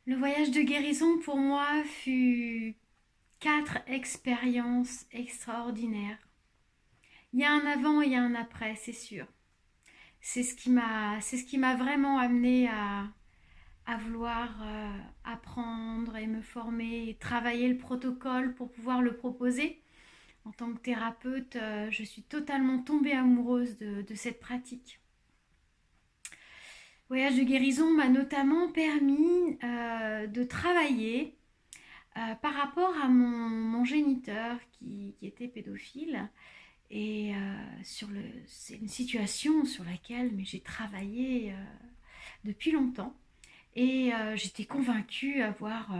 Le voyage de guérison pour moi fut 4 expériences extraordinaires. Il y a un avant et il y a un après, c'est sûr. C'est ce qui m'a vraiment amené à vouloir apprendre et me former et travailler le protocole pour pouvoir le proposer. En tant que thérapeute, je suis totalement tombée amoureuse de cette pratique. Le voyage de guérison m'a notamment permis de travailler par rapport à mon géniteur qui était pédophile. Et c'est une situation sur laquelle j'ai travaillé depuis longtemps. Et j'étais convaincue avoir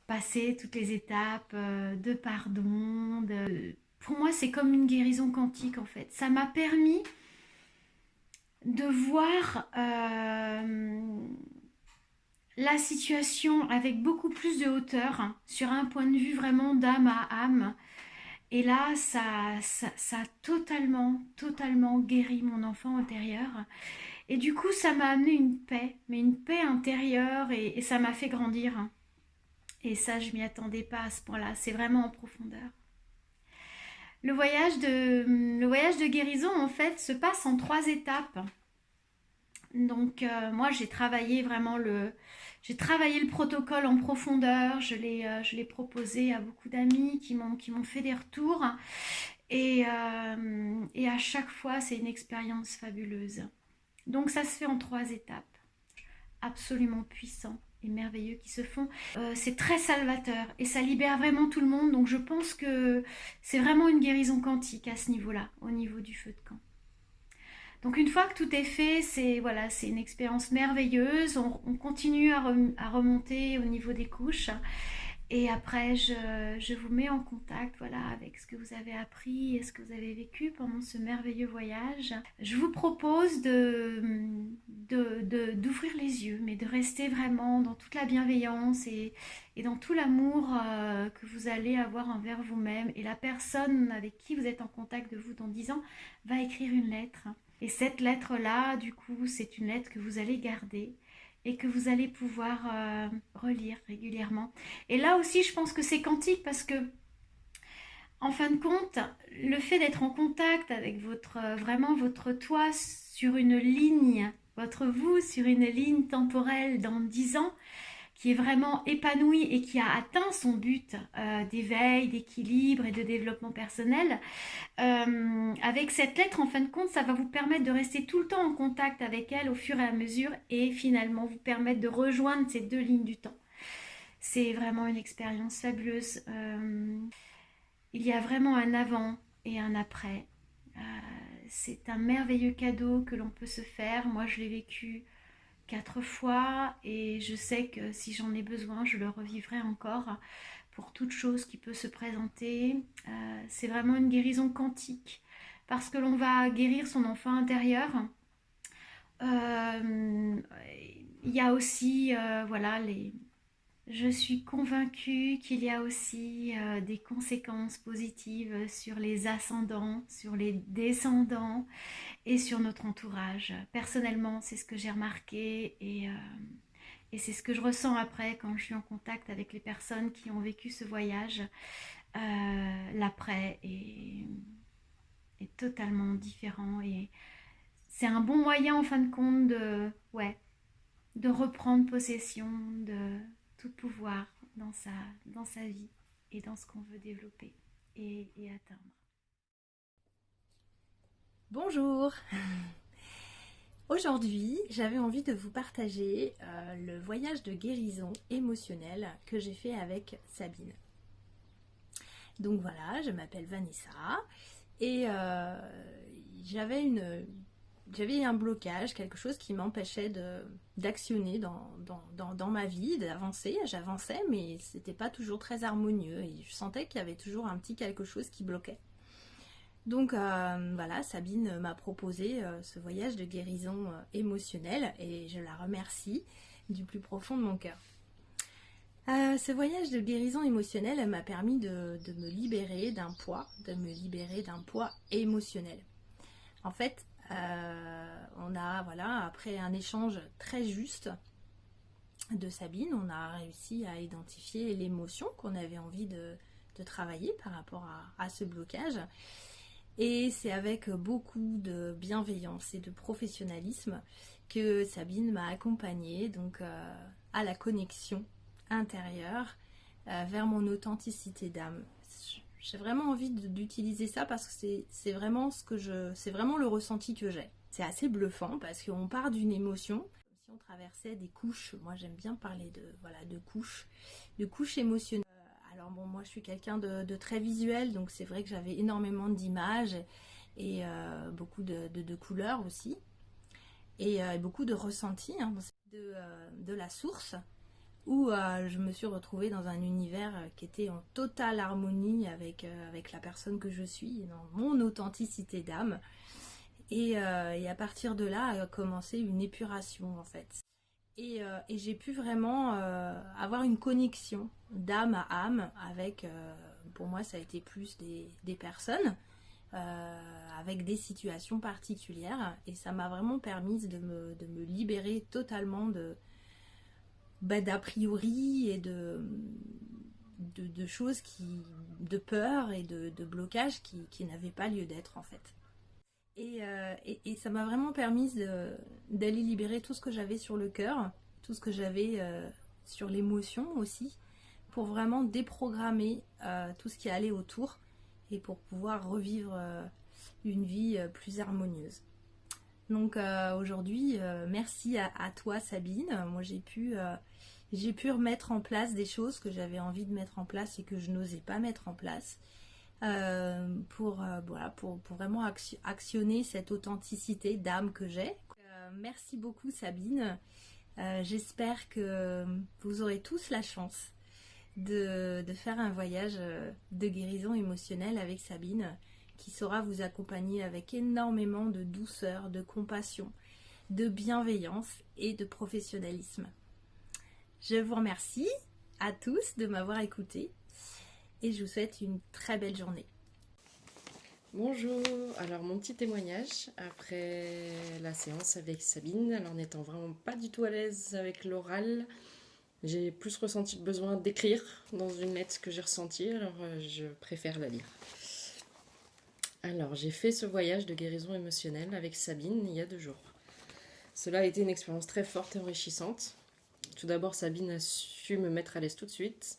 passé toutes les étapes de pardon. Pour moi, c'est comme une guérison quantique en fait. Ça m'a permis de voir la situation avec beaucoup plus de hauteur, hein, sur un point de vue vraiment d'âme à âme. Et là, ça a totalement guéri mon enfant intérieur. Et du coup, ça m'a amené une paix, mais une paix intérieure, et ça m'a fait grandir. Et ça, je m'y attendais pas à ce point-là. C'est vraiment en profondeur. Le voyage de guérison, en fait, se passe en 3 étapes. Donc, moi, j'ai travaillé le protocole en profondeur. Je l'ai proposé à beaucoup d'amis qui m'ont fait des retours. Et à chaque fois, c'est une expérience fabuleuse. Donc ça se fait en 3 étapes, absolument puissants et merveilleux qui se font. C'est très salvateur et ça libère vraiment tout le monde. Donc je pense que c'est vraiment une guérison quantique à ce niveau-là, au niveau du feu de camp. Donc une fois que tout est fait, c'est une expérience merveilleuse. On continue à remonter au niveau des couches. Et après, je vous mets en contact, voilà, avec ce que vous avez appris et ce que vous avez vécu pendant ce merveilleux voyage. Je vous propose d'ouvrir les yeux, mais de rester vraiment dans toute la bienveillance et dans tout l'amour que vous allez avoir envers vous-même. Et la personne avec qui vous êtes en contact de vous dans 10 ans va écrire une lettre. Et cette lettre-là, du coup, c'est une lettre que vous allez garder et que vous allez pouvoir relire régulièrement. Et là aussi, je pense que c'est quantique parce que, en fin de compte, le fait d'être en contact avec vraiment votre toi sur une ligne, votre vous sur une ligne temporelle dans 10 ans, qui est vraiment épanoui et qui a atteint son but d'éveil, d'équilibre et de développement personnel, avec cette lettre, en fin de compte, ça va vous permettre de rester tout le temps en contact avec elle au fur et à mesure et finalement vous permettre de rejoindre ces 2 lignes du temps. C'est vraiment une expérience fabuleuse. Il y a vraiment un avant et un après. Euh, c'est un merveilleux cadeau que l'on peut se faire. Moi, je l'ai vécu 4 fois et je sais que si j'en ai besoin, je le revivrai encore pour toute chose qui peut se présenter. C'est vraiment une guérison quantique parce que l'on va guérir son enfant intérieur. Il y a aussi, voilà, je suis convaincue qu'il y a aussi des conséquences positives sur les ascendants, sur les descendants et sur notre entourage. Personnellement, c'est ce que j'ai remarqué et c'est ce que je ressens après quand je suis en contact avec les personnes qui ont vécu ce voyage. L'après est totalement différent et c'est un bon moyen en fin de compte ouais, de reprendre possession de tout pouvoir dans sa vie et dans ce qu'on veut développer et atteindre. Bonjour. Aujourd'hui, j'avais envie de vous partager le voyage de guérison émotionnelle que j'ai fait avec Sabine. Donc voilà, je m'appelle Vanessa et j'avais un blocage, quelque chose qui m'empêchait d'actionner dans ma vie, d'avancer. J'avançais, mais c'était pas toujours très harmonieux et je sentais qu'il y avait toujours un petit quelque chose qui bloquait. Donc voilà, Sabine m'a proposé ce voyage de guérison émotionnelle et je la remercie du plus profond de mon cœur. Ce voyage de guérison émotionnelle m'a permis de me libérer d'un poids, émotionnel. En fait, on a, voilà, après un échange très juste, de Sabine, on a réussi à identifier l'émotion qu'on avait envie de travailler par rapport à ce blocage. Et c'est avec beaucoup de bienveillance et de professionnalisme que Sabine m'a accompagnée donc, à la connexion intérieure vers mon authenticité d'âme. J'ai vraiment envie d'utiliser ça parce que c'est vraiment c'est vraiment le ressenti que j'ai. C'est assez bluffant parce qu'on part d'une émotion, comme si on traversait des couches. Moi, j'aime bien parler de couches émotionnelles. Alors bon, moi je suis quelqu'un de très visuel, donc c'est vrai que j'avais énormément d'images et beaucoup de couleurs aussi, et beaucoup de ressentis hein, de la source, où je me suis retrouvée dans un univers qui était en totale harmonie avec la personne que je suis, dans mon authenticité d'âme. Et à partir de là a commencé une épuration en fait. Et j'ai pu vraiment avoir une connexion d'âme à âme avec, pour moi ça a été plus des personnes, avec des situations particulières. Et ça m'a vraiment permis de me libérer totalement d'a priori et de choses de peur et de blocages qui n'avaient pas lieu d'être en fait. Et ça m'a vraiment permis d'aller libérer tout ce que j'avais sur le cœur, tout ce que j'avais sur l'émotion aussi, pour vraiment déprogrammer tout ce qui allait autour et pour pouvoir revivre une vie plus harmonieuse. Donc aujourd'hui, merci à toi Sabine. Moi j'ai pu remettre en place des choses que j'avais envie de mettre en place et que je n'osais pas mettre en place. Voilà, pour vraiment actionner cette authenticité d'âme que j'ai. Merci beaucoup Sabine. J'espère que vous aurez tous la chance de faire un voyage de guérison émotionnelle avec Sabine, qui saura vous accompagner avec énormément de douceur, de compassion, de bienveillance et de professionnalisme. Je vous remercie à tous de m'avoir écouté et je vous souhaite une très belle journée. Bonjour, alors mon petit témoignage après la séance avec Sabine, alors n'étant vraiment pas du tout à l'aise avec l'oral, j'ai plus ressenti le besoin d'écrire dans une lettre ce que j'ai ressenti, alors je préfère la lire. Alors j'ai fait ce voyage de guérison émotionnelle avec Sabine il y a 2 jours. Cela a été une expérience très forte et enrichissante. Tout d'abord, Sabine a su me mettre à l'aise tout de suite.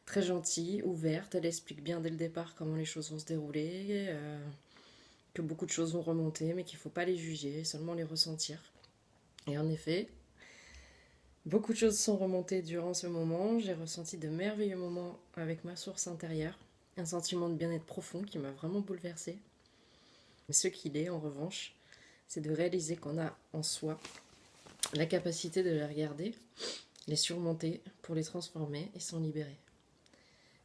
Très gentille, ouverte, elle explique bien dès le départ comment les choses vont se dérouler, que beaucoup de choses vont remonter, mais qu'il ne faut pas les juger, seulement les ressentir. Et en effet, beaucoup de choses sont remontées durant ce moment. J'ai ressenti de merveilleux moments avec ma source intérieure, un sentiment de bien-être profond qui m'a vraiment bouleversée. Mais ce qu'il est, en revanche, c'est de réaliser qu'on a en soi la capacité de les regarder, les surmonter pour les transformer et s'en libérer.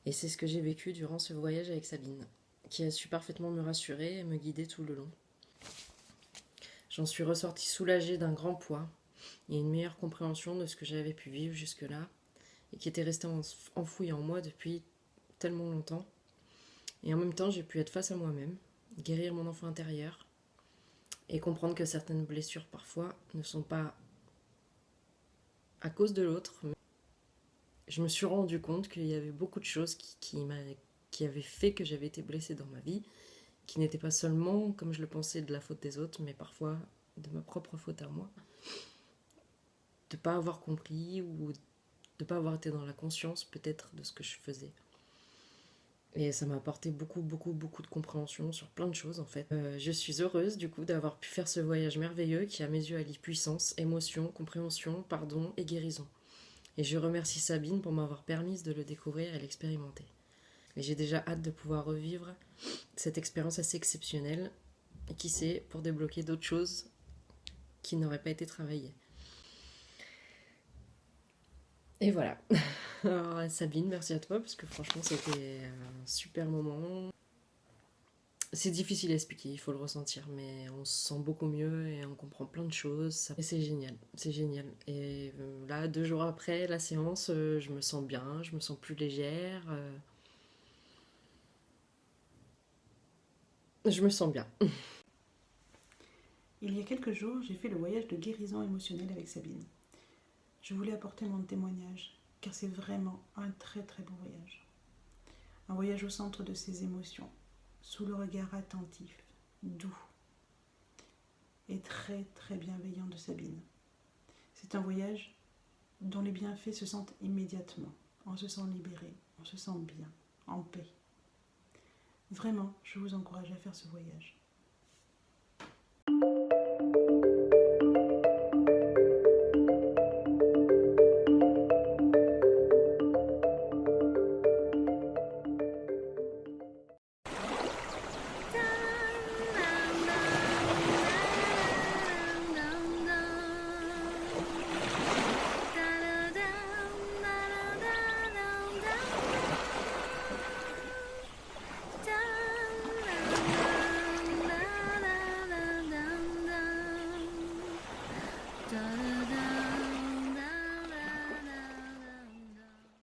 Et c'est ce que j'ai vécu durant ce voyage avec Sabine, qui a su parfaitement me rassurer et me guider tout le long. J'en suis ressortie soulagée d'un grand poids et une meilleure compréhension de ce que j'avais pu vivre jusque-là et qui était resté enfoui en moi depuis tellement longtemps. Et en même temps, j'ai pu être face à moi-même, guérir mon enfant intérieur et comprendre que certaines blessures parfois ne sont pas à cause de l'autre. Je me suis rendu compte qu'il y avait beaucoup de choses qui avaient fait que j'avais été blessée dans ma vie, qui n'étaient pas seulement, comme je le pensais, de la faute des autres, mais parfois de ma propre faute à moi. De ne pas avoir compris ou de ne pas avoir été dans la conscience peut-être de ce que je faisais. Et ça m'a apporté beaucoup de compréhension sur plein de choses en fait. Je suis heureuse du coup d'avoir pu faire ce voyage merveilleux qui à mes yeux allie puissance, émotion, compréhension, pardon et guérison. Et je remercie Sabine pour m'avoir permis de le découvrir et l'expérimenter. Et j'ai déjà hâte de pouvoir revivre cette expérience assez exceptionnelle et qui sait, pour débloquer d'autres choses qui n'auraient pas été travaillées. Et voilà. Alors Sabine, merci à toi parce que franchement c'était un super moment. C'est difficile à expliquer, il faut le ressentir, mais on se sent beaucoup mieux et on comprend plein de choses. Et c'est génial, c'est génial. Et là, 2 jours après la séance, je me sens bien, je me sens plus légère. Je me sens bien. Il y a quelques jours, j'ai fait le voyage de guérison émotionnelle avec Sabine. Je voulais apporter mon témoignage, car c'est vraiment un très très beau voyage. Un voyage au centre de ses émotions, sous le regard attentif, doux et très très bienveillant de Sabine. C'est un voyage dont les bienfaits se sentent immédiatement. On se sent libéré, on se sent bien, en paix. Vraiment, je vous encourage à faire ce voyage.